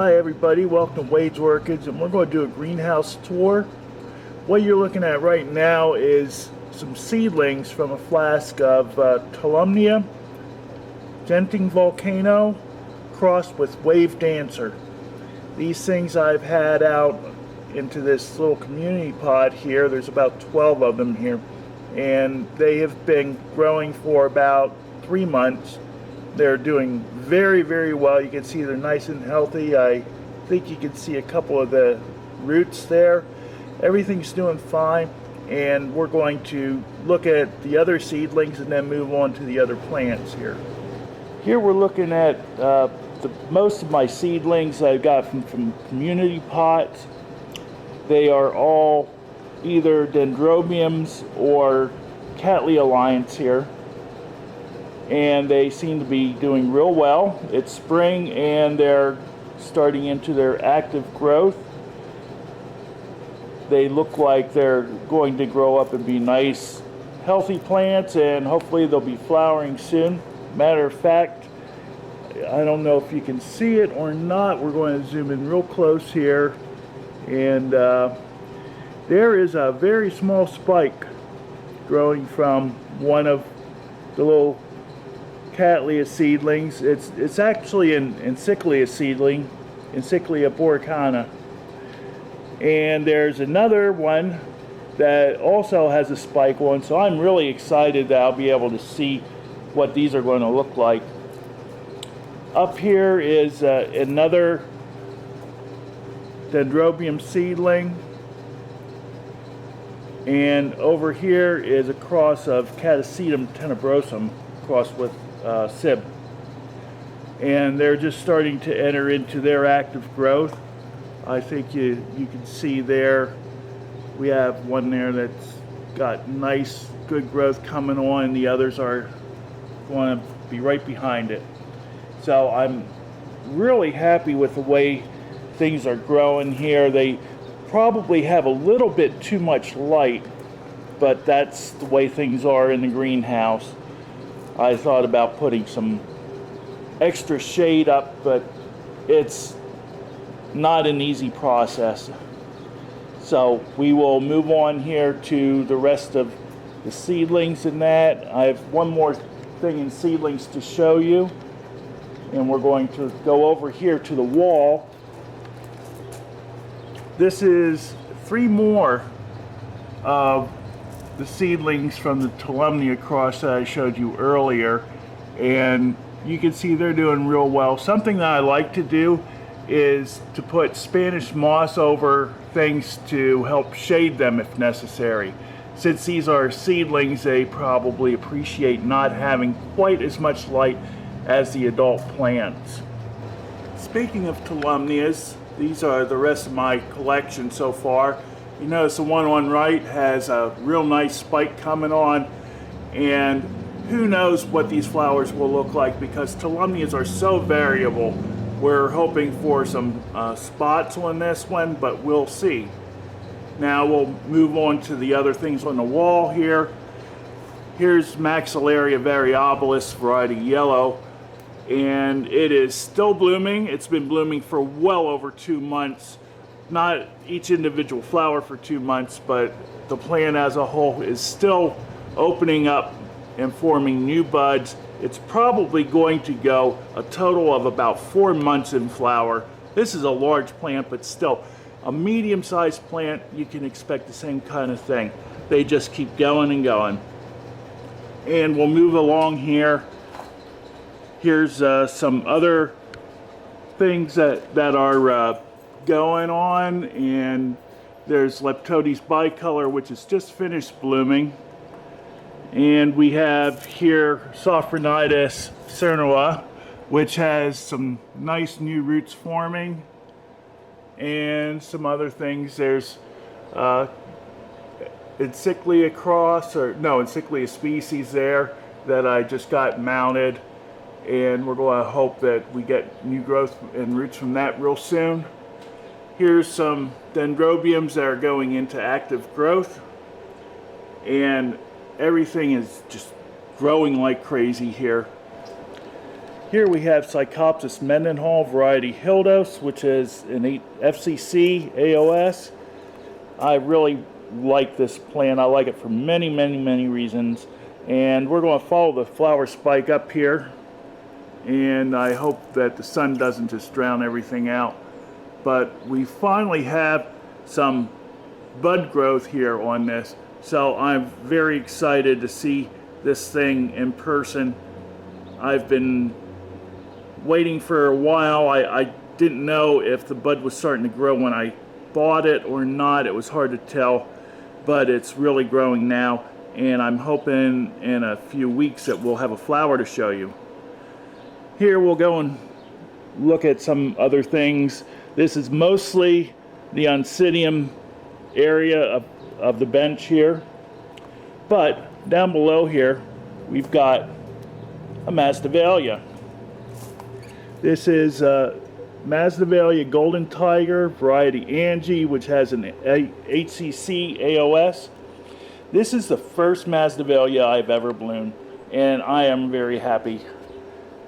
Hi everybody, welcome to Wade's Orchids, and we're going to do a greenhouse tour. What you're looking at right now is some seedlings from a flask of Tolumnia, Genting Volcano, crossed with Wave Dancer. These things I've had out into this little community pod here. There's about 12 of them here, and they have been growing for about 3 months. They're doing very, very well. You can see they're nice and healthy. I think you can see a couple of the roots there. Everything's doing fine, and we're going to look at the other seedlings and then move on to the other plants here. Here we're looking at most of my seedlings I got from community pots. They are all either Dendrobiums or Cattleya alliance here, and they seem to be doing real well. It's spring and they're starting into their active growth. They look like they're going to grow up and be nice, healthy plants, and hopefully they'll be flowering soon. Matter of fact, I don't know if you can see it or not. We're going to zoom in real close here, and there is a very small spike growing from one of the little Cattleya seedlings. It's actually an Encyclias seedling, Encyclia boricana. And there's another one that also has a spike on, so I'm really excited that I'll be able to see what these are going to look like. Up here is another Dendrobium seedling, and over here is a cross of Cattleya tenebrosum crossed with Sib, and they're just starting to enter into their active growth. I think you can see there we have one there that's got nice good growth coming on, and the others are going to be right behind it. So I'm really happy with the way things are growing here. They probably have a little bit too much light, but that's the way things are in the greenhouse. I thought about putting some extra shade up, but it's not an easy process. So we will move on here to the rest of the seedlings and that. I have one more thing in seedlings to show you, and we're going to go over here to the wall. This is 3 more of the seedlings from the Tolumnia cross that I showed you earlier, and you can see they're doing real well. Something that I like to do is to put Spanish moss over things to help shade them if necessary. Since these are seedlings, they probably appreciate not having quite as much light as the adult plants. Speaking of Tolumnias, these are the rest of my collection so far. You notice the one on right has a real nice spike coming on, and who knows what these flowers will look like because Tolumnias are so variable. We're hoping for some spots on this one, but we'll see. Now we'll move on to the other things on the wall here. Here's Maxillaria variabilis variety yellow, and it is still blooming. It's been blooming for well over 2 months. Not each individual flower for 2 months, but the plant as a whole is still opening up and forming new buds. It's probably going to go a total of about 4 months in flower. This is a large plant, but still a medium-sized plant, you can expect the same kind of thing. They just keep going and going. And we'll move along here. Here's some other things that are going on, and there's Leptodes bicolor, which is just finished blooming, and we have here Sophronitis cernua, which has some nice new roots forming, and some other things. There's Encyclia cross, or no, Encyclia species there that I just got mounted, and we're going to hope that we get new growth and roots from that real soon. Here's some Dendrobiums that are going into active growth, and everything is just growing like crazy here. Here we have Psychopsis Mendenhall variety Hildos, which is an FCC AOS. I really like this plant. I like it for many, many, many reasons. And we're going to follow the flower spike up here. And I hope that the sun doesn't just drown everything out. But we finally have some bud growth here on this. So I'm very excited to see this thing in person. I've been waiting for a while. I didn't know if the bud was starting to grow when I bought it or not. It was hard to tell, but it's really growing now, and I'm hoping in a few weeks that we'll have a flower to show you. Here we'll go and look at some other things. This is mostly the Oncidium area of the bench here, but down below here we've got a Masdevallia. This is Masdevallia Golden Tiger, variety Angie, which has an HCC AOS. This is the first Masdevallia I've ever bloomed, and I am very happy.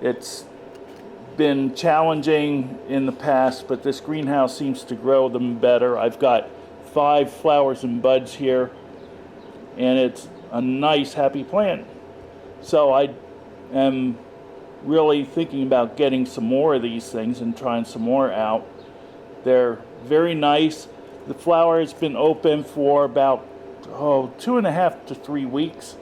It's been challenging in the past, but this greenhouse seems to grow them better. I've got 5 flowers and buds here, and it's a nice, happy plant. So I am really thinking about getting some more of these things and trying some more out. They're very nice. The flower has been open for about 2.5 to 3 weeks,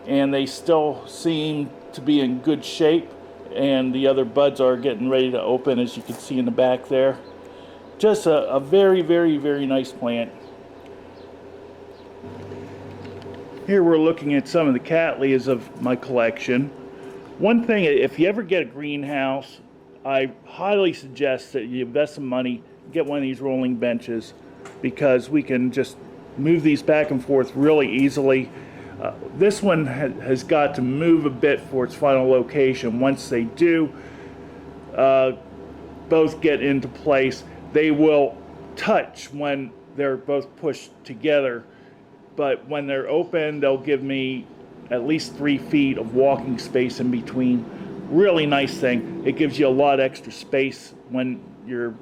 and they still seem to be in good shape, and the other buds are getting ready to open, as you can see in the back there. Just a very, very, very nice plant. Here we're looking at some of the Cattleyas of my collection. One thing, if you ever get a greenhouse, I highly suggest that you invest some money, get one of these rolling benches, because we can just move these back and forth really easily. This one has got to move a bit for its final location. Once they do both get into place, they will touch when they're both pushed together. But when they're open, they'll give me at least 3 feet of walking space in between. Really nice thing. It gives you a lot extra space when you're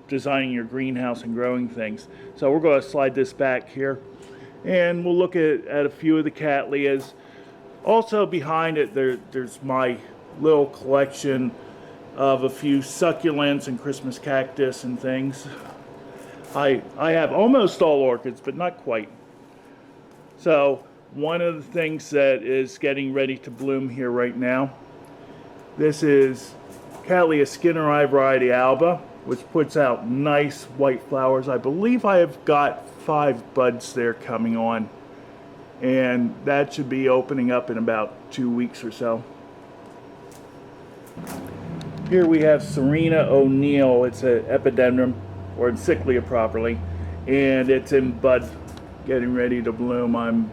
designing your greenhouse and growing things. So we're going to slide this back here, and we'll look at a few of the Cattleyas. Also behind it, there's my little collection of a few succulents and Christmas cactus and things. I have almost all orchids, but not quite. So one of the things that is getting ready to bloom here right now, this is Cattleya Skinneri variety Alba, which puts out nice white flowers. I believe I have got 5 buds there coming on, and that should be opening up in about 2 weeks or so. Here we have Serena O'Neill. It's an epidendrum, or Encyclia properly, and it's in bud, getting ready to bloom. I'm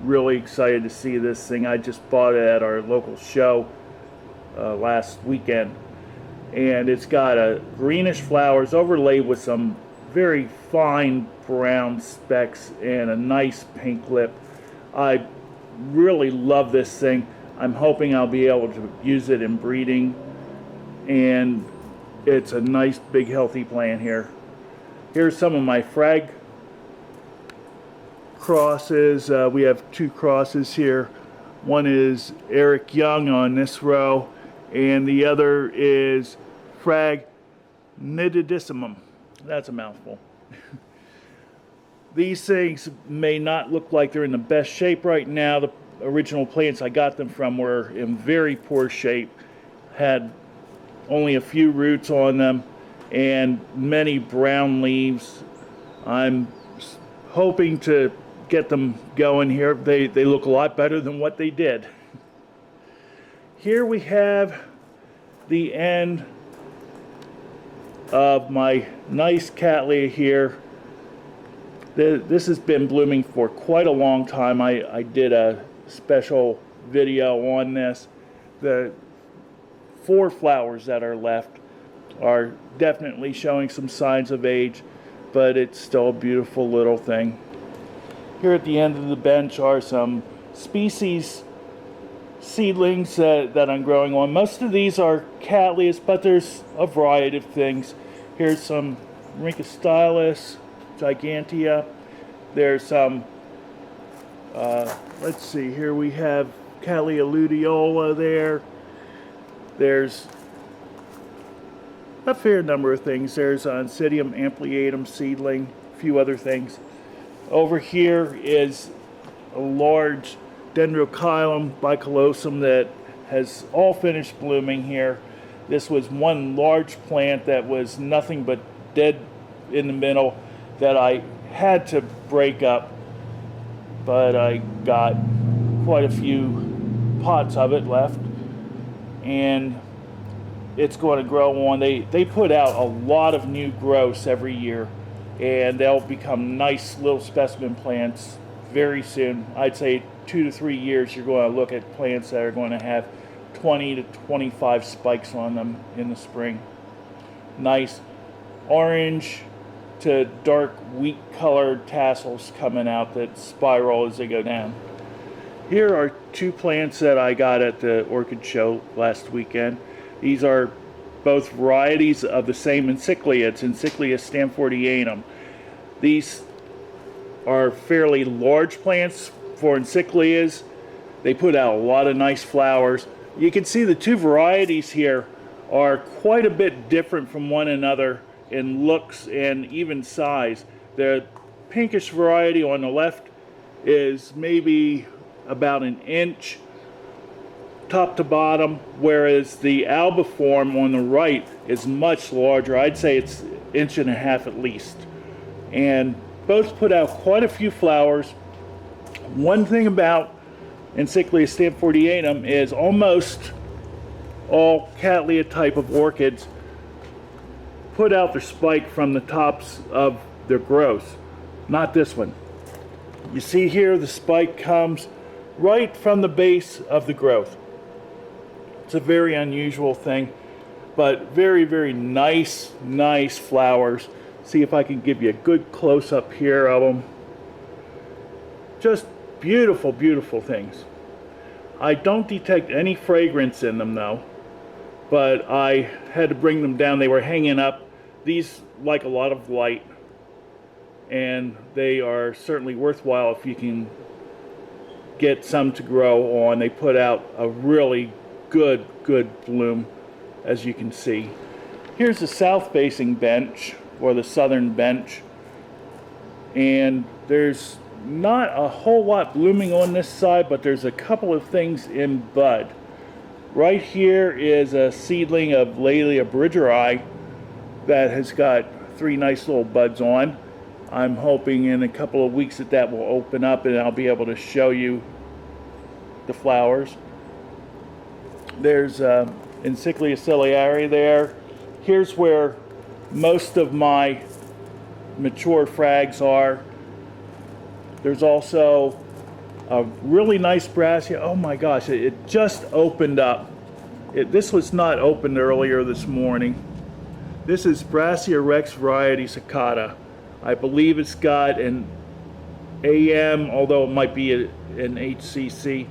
really excited to see this thing. I just bought it at our local show last weekend, and it's got a greenish flowers overlaid with some very fine brown specks and a nice pink lip. I really love this thing. I'm hoping I'll be able to use it in breeding, and it's a nice big healthy plant here. Here's some of my frag crosses. We have 2 crosses here. One is Eric Young on this row, and the other is Frag nitidissimum. That's a mouthful. These things may not look like they're in the best shape right now. The original plants I got them from were in very poor shape, had only a few roots on them and many brown leaves. I'm hoping to get them going here. They look a lot better than what they did. Here we have the end of my nice Cattleya here. This has been blooming for quite a long time. I did a special video on this. The 4 flowers that are left are definitely showing some signs of age, but it's still a beautiful little thing. Here at the end of the bench are some species seedlings that I'm growing on. Most of these are Cattleyas, but there's a variety of things. Here's some Rhynchostylis gigantea. There's some, let's see, here we have Cattleya luteola there. There's a fair number of things. There's Oncidium ampliatum seedling, a few other things. Over here is a large Dendrobium bicolosum that has all finished blooming here. This was one large plant that was nothing but dead in the middle that I had to break up, but I got quite a few pots of it left, and it's going to grow on. They put out a lot of new growths every year, and they'll become nice little specimen plants very soon. I'd say 2 to 3 years you're going to look at plants that are going to have 20 to 25 spikes on them in the spring. Nice orange to dark wheat colored tassels coming out that spiral as they go down. Here are 2 plants that I got at the Orchid show last weekend. These are both varieties of the same Encyclia. It's Encyclias stamfordianum. These are fairly large plants for Encyclias. They put out a lot of nice flowers. You can see the 2 varieties here are quite a bit different from one another in looks and even size. The pinkish variety on the left is maybe about an inch top to bottom, whereas the albiform on the right is much larger. I'd say it's 1.5 inches at least. And both put out quite a few flowers. One thing about Encyclias stamfordianum is almost all Cattleya type of orchids put out their spike from the tops of their growth. Not this one. You see here the spike comes right from the base of the growth. It's a very unusual thing, but very, very nice flowers. See if I can give you a good close-up here of them. Just beautiful, beautiful things. I don't detect any fragrance in them though, but I had to bring them down. They were hanging up. These like a lot of light, and they are certainly worthwhile if you can get some to grow on. They put out a really good bloom, as you can see. Here's the south-facing bench, or the southern bench, and there's not a whole lot blooming on this side, but there's a couple of things in bud. Right here is a seedling of Laelia bridgeri that has got 3 nice little buds on. I'm hoping in a couple of weeks that will open up and I'll be able to show you the flowers. There's Encyclias ciliare there. Here's where most of my mature frags are. There's also a really nice brassia. Oh my gosh, it just opened up. This was not opened earlier this morning. This is Brassia rex variety Cicada. I believe it's got an AM, although it might be an HCC.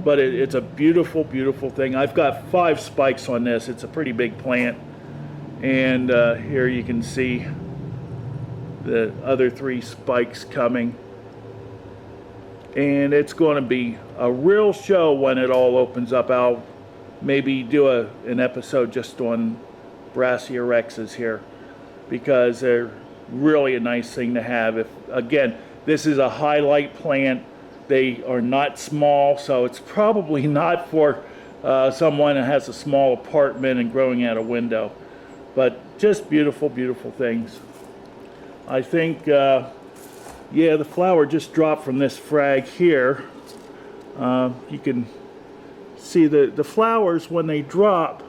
But it's a beautiful, beautiful thing. I've got 5 spikes on this. It's a pretty big plant. And here you can see the other 3 spikes coming. And it's going to be a real show when it all opens up. I'll maybe do an episode just on Brassia rexes here, because they're really a nice thing to have. If again, this is a highlight plant. They are not small, so it's probably not for someone that has a small apartment and growing out a window. But just beautiful, beautiful things. I think, yeah, the flower just dropped from this frag here. You can see the flowers, when they drop,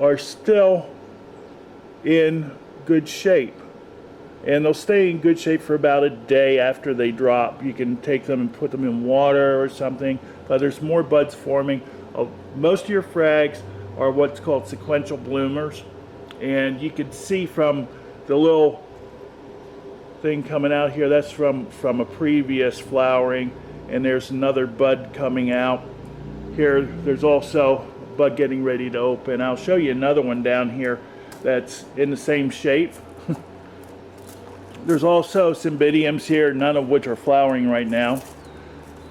are still in good shape. And they'll stay in good shape for about a day after they drop. You can take them and put them in water or something, but there's more buds forming. Most of your frags are what's called sequential bloomers, and you can see from the little thing coming out here, that's from a previous flowering, and there's another bud coming out. Here, there's also a bud getting ready to open. I'll show you another one down here that's in the same shape. There's also cymbidiums here, none of which are flowering right now.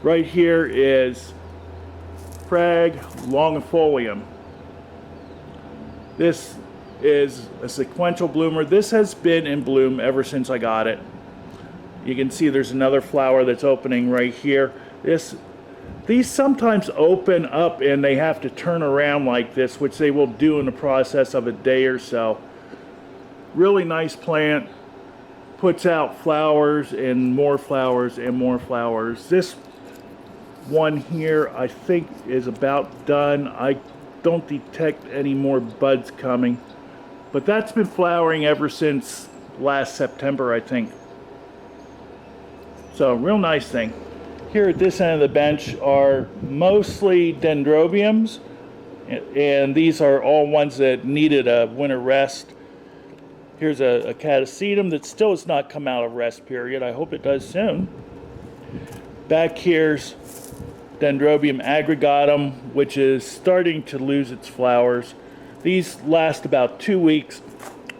Right here is Frag longifolium. This is a sequential bloomer. This has been in bloom ever since I got it. You can see there's another flower that's opening right here. These sometimes open up and they have to turn around like this, which they will do in the process of a day or so. Really nice plant. Puts out flowers and more flowers and more flowers. This one here I think is about done. I don't detect any more buds coming, but that's been flowering ever since last September, I think. So real nice thing. Here at this end of the bench are mostly Dendrobiums, and these are all ones that needed a winter rest. Here's a Cattleya that still has not come out of rest period. I hope it does soon. Back here's Dendrobium aggregatum, which is starting to lose its flowers. These last about 2 weeks.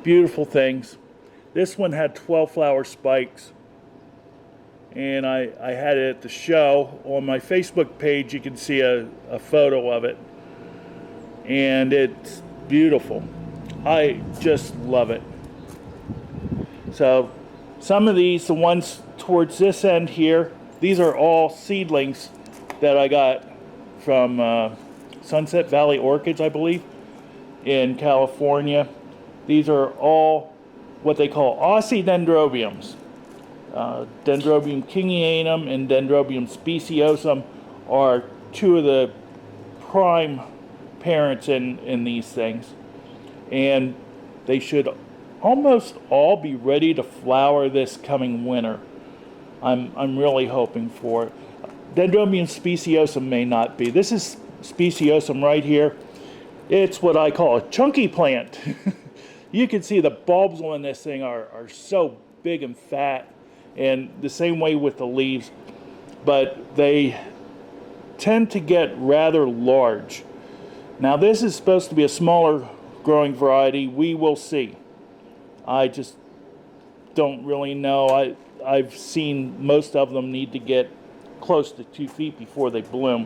Beautiful things. This one had 12 flower spikes, and I had it at the show. On my Facebook page you can see a photo of it, and it's beautiful. I just love it. So some of these, the ones towards this end here, these are all seedlings that I got from Sunset Valley Orchids, I believe, in California. These are all what they call Aussie Dendrobiums. Dendrobium kingianum and Dendrobium speciosum are two of the prime parents in these things. And they should almost all be ready to flower this coming winter. I'm really hoping for it. Dendrobium speciosum may not be. This is speciosum right here. It's what I call a chunky plant. You can see the bulbs on this thing are so big and fat, and the same way with the leaves, but they tend to get rather large. Now this is supposed to be a smaller growing variety. We will see. I just don't really know. I've seen most of them need to get close to 2 feet before they bloom.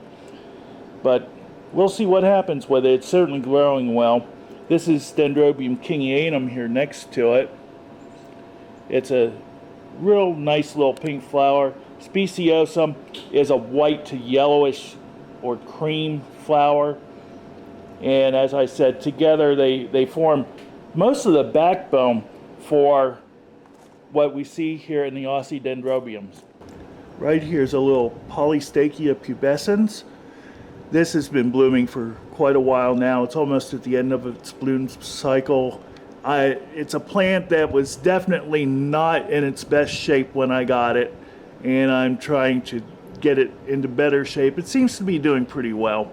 But we'll see what happens with it. It's certainly growing well. This is Dendrobium kingianum here next to it. It's a real nice little pink flower. Speciosum is a white to yellowish or cream flower. And as I said, together they form most of the backbone for what we see here in the Aussie Dendrobiums. Right here is a little Polystachya pubescens. This has been blooming for quite a while now. It's almost at the end of its bloom cycle. It's a plant that was definitely not in its best shape when I got it, and I'm trying to get it into better shape. It seems to be doing pretty well,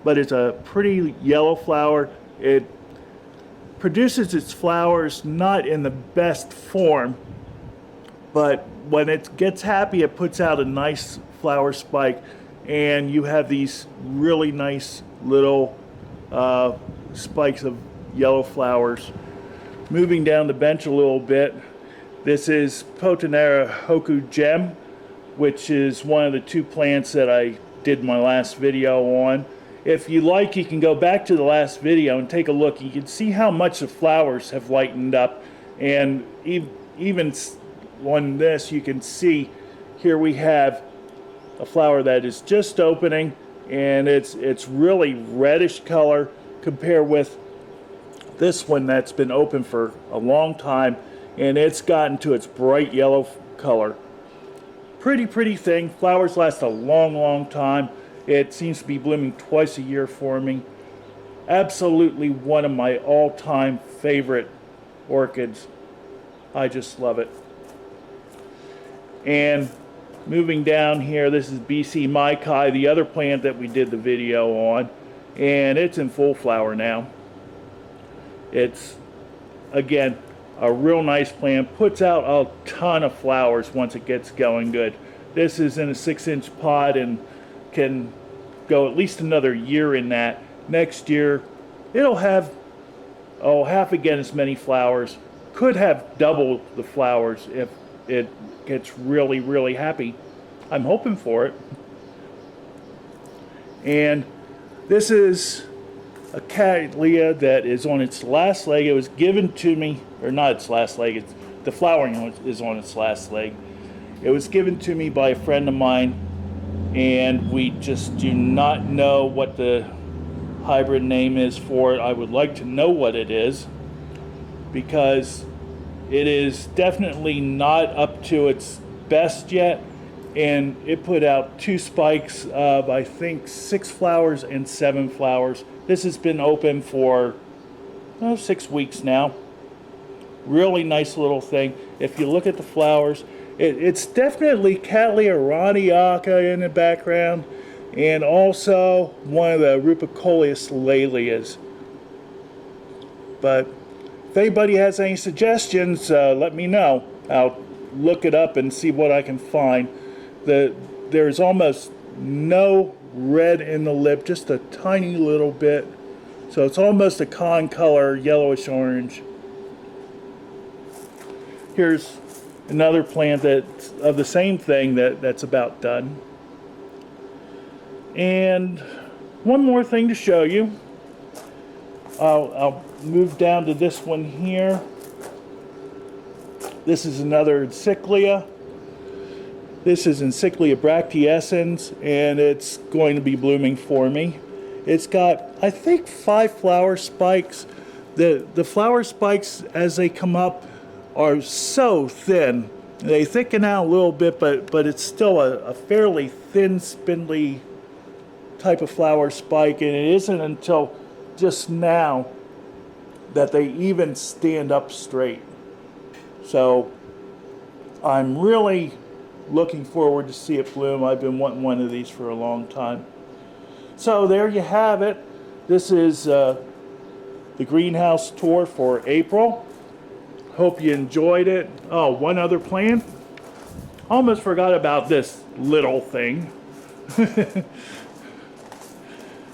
but it's a pretty yellow flower. It produces its flowers not in the best form, but when it gets happy, it puts out a nice flower spike, and you have these really nice little spikes of yellow flowers. Moving down the bench a little bit, this is Potonera Hoku Gem, which is one of the two plants that I did my last video on. If you like, you can go back to the last video and take a look. You can see how much the flowers have lightened up, and even on this you can see here we have a flower that is just opening, and it's really reddish color compared with this one that's been open for a long time, and it's gotten to its bright yellow color. Pretty thing. Flowers last a long time. It seems to be blooming twice a year for me. Absolutely one of my all-time favorite orchids. I just love it. And moving down here, this is BC Maikai, the other plant that we did the video on, and it's in full flower now. It's, again, a real nice plant. Puts out a ton of flowers once it gets going good. This is in a 6-inch pot and can go at least another year in that. Next year, it'll have, half again as many flowers. Could have double the flowers if it gets really, really happy. I'm hoping for it. And this is a Cattleya that is on its last leg. It was given to me, or not its last leg, the flowering is on its last leg. It was given to me by a friend of mine, and we just do not know what the hybrid name is for it. I would like to know what it is, because it is definitely not up to its best yet, and it put out 2 spikes of, I think, 6 flowers and 7 flowers. This has been open for 6 weeks now. Really nice little thing. If you look at the flowers, it's definitely Cattleya radiata in the background, and also one of the Rupicoleus lalias. But if anybody has any suggestions, let me know. I'll look it up and see what I can find. There's almost no red in the lip, just a tiny little bit. So it's almost a con color, yellowish orange. Here's another plant that's of the same thing that's about done. And one more thing to show you. I'll move down to this one here. This is another Encyclia. This is Encyclia bracteescens, and it's going to be blooming for me. It's got, I think, 5 flower spikes. The flower spikes, as they come up, are so thin. They thicken out a little bit, but it's still a fairly thin, spindly type of flower spike, and it isn't until just now that they even stand up straight. So I'm really looking forward to see it bloom. I've been wanting one of these for a long time. So there you have it. This is the greenhouse tour for April. Hope you enjoyed it. Oh, one other plant. Almost forgot about this little thing.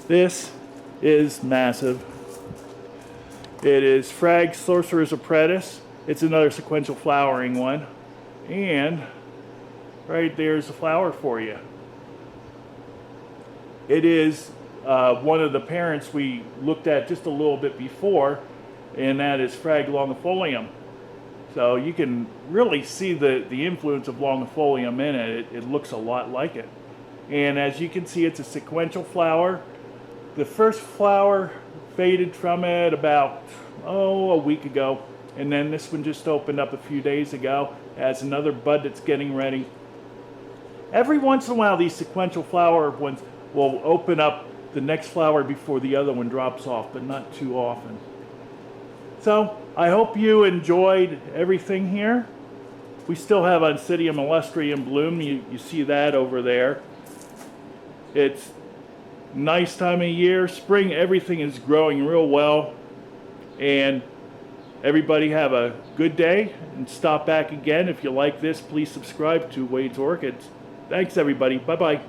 This is massive. It is Frag Sorcerer's Apprentice. It's another sequential flowering one. And right there's a flower for you. It is one of the parents we looked at just a little bit before, and that is Frag longifolium. So you can really see the influence of longifolium in it. It looks a lot like it. And as you can see, it's a sequential flower. The first flower faded from it about, a week ago. And then this one just opened up a few days ago. It has another bud that's getting ready. Every once in a while, these sequential flower ones will open up the next flower before the other one drops off, but not too often. So I hope you enjoyed everything here. We still have Oncidium illustri in bloom. You see that over there. It's nice time of year. Spring, everything is growing real well. And everybody have a good day, and stop back again. If you like this, please subscribe to Wade's Orchids. Thanks, everybody. Bye-bye.